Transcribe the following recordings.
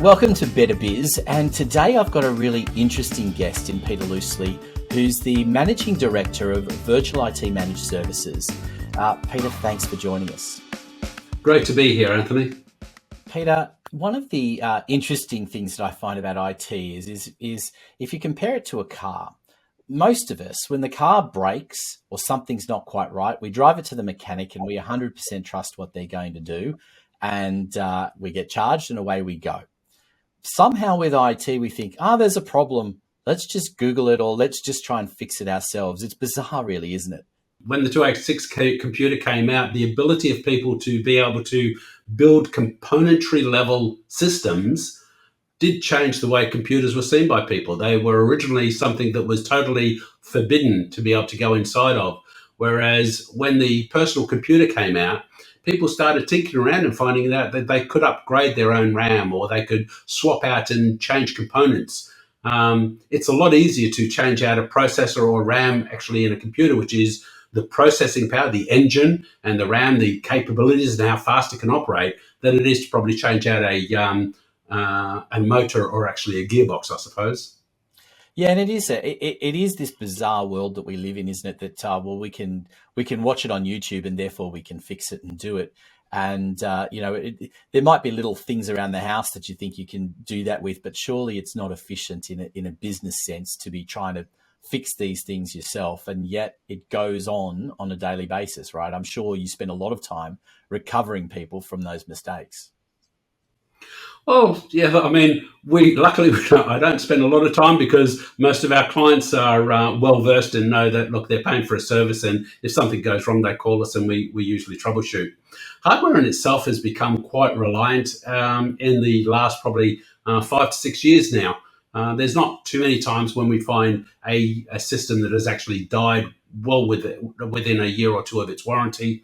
Welcome to Better Biz, and today I've got a really interesting guest in Peter Loosely, who's the Managing Director of Virtual IT Managed Services. Peter, thanks for joining us. Great to be here, Anthony. Peter, one of the interesting things that I find about IT is if you compare it to a car, most of us, when the car breaks or something's not quite right, we drive it to the mechanic and we 100% trust what they're going to do, and we get charged and away we go. Somehow with IT, we think, there's a problem. Let's just Google it or let's just try and fix it ourselves. It's bizarre, really, isn't it? When the 286 computer came out, the ability of people to be able to build componentry level systems did change the way computers were seen by people. They were originally something that was totally forbidden to be able to go inside of. Whereas when the personal computer came out, people started tinkering around and finding out that they could upgrade their own RAM or they could swap out and change components. It's a lot easier to change out a processor or RAM actually in a computer, which is the processing power, the engine, and the RAM, the capabilities and how fast it can operate, than it is to probably change out a motor or actually a gearbox, I suppose. Yeah, and it is this bizarre world that we live in, isn't it? That we can watch it on YouTube and therefore we can fix it and do it. And there might be little things around the house that you think you can do that with, but surely it's not efficient in a business sense to be trying to fix these things yourself. And yet it goes on a daily basis, right? I'm sure you spend a lot of time recovering people from those mistakes. Oh, yeah. I mean, I don't spend a lot of time because most of our clients are well versed and know that, look, they're paying for a service, and if something goes wrong, they call us and we usually troubleshoot. Hardware in itself has become quite reliant in the last probably 5 to 6 years now. There's not too many times when we find a system that has actually died well within a year or two of its warranty.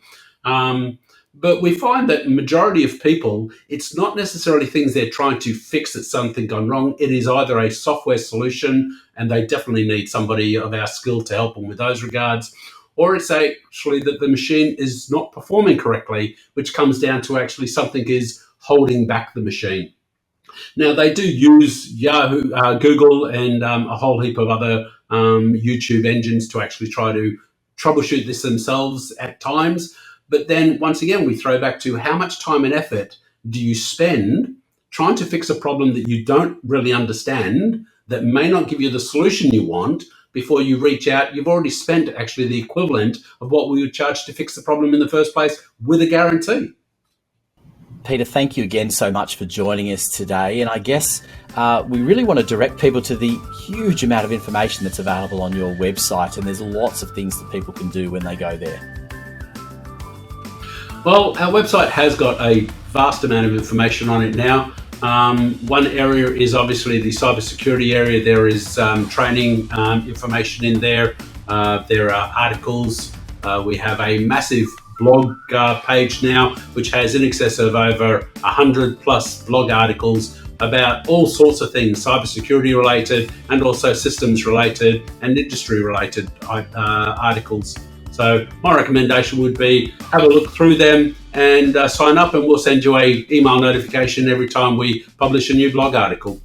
But we find that majority of people, it's not necessarily things they're trying to fix that's something gone wrong. It is either a software solution, and they definitely need somebody of our skill to help them with those regards, or it's actually that the machine is not performing correctly, which comes down to actually something is holding back the machine. Now, they do use Yahoo, Google, and a whole heap of other YouTube engines to actually try to troubleshoot this themselves at times. But then once again, we throw back to how much time and effort do you spend trying to fix a problem that you don't really understand, that may not give you the solution you want before you reach out. You've already spent actually the equivalent of what we would charge to fix the problem in the first place with a guarantee. Peter, thank you again so much for joining us today. And I guess we really want to direct people to the huge amount of information that's available on your website. And there's lots of things that people can do when they go there. Well, our website has got a vast amount of information on it now. One area is obviously the cybersecurity area. There is training information in there. There are articles. We have a massive blog page now, which has in excess of over 100 plus blog articles about all sorts of things, cybersecurity related and also systems related and industry related articles. So my recommendation would be have a look through them and sign up, and we'll send you an email notification every time we publish a new blog article.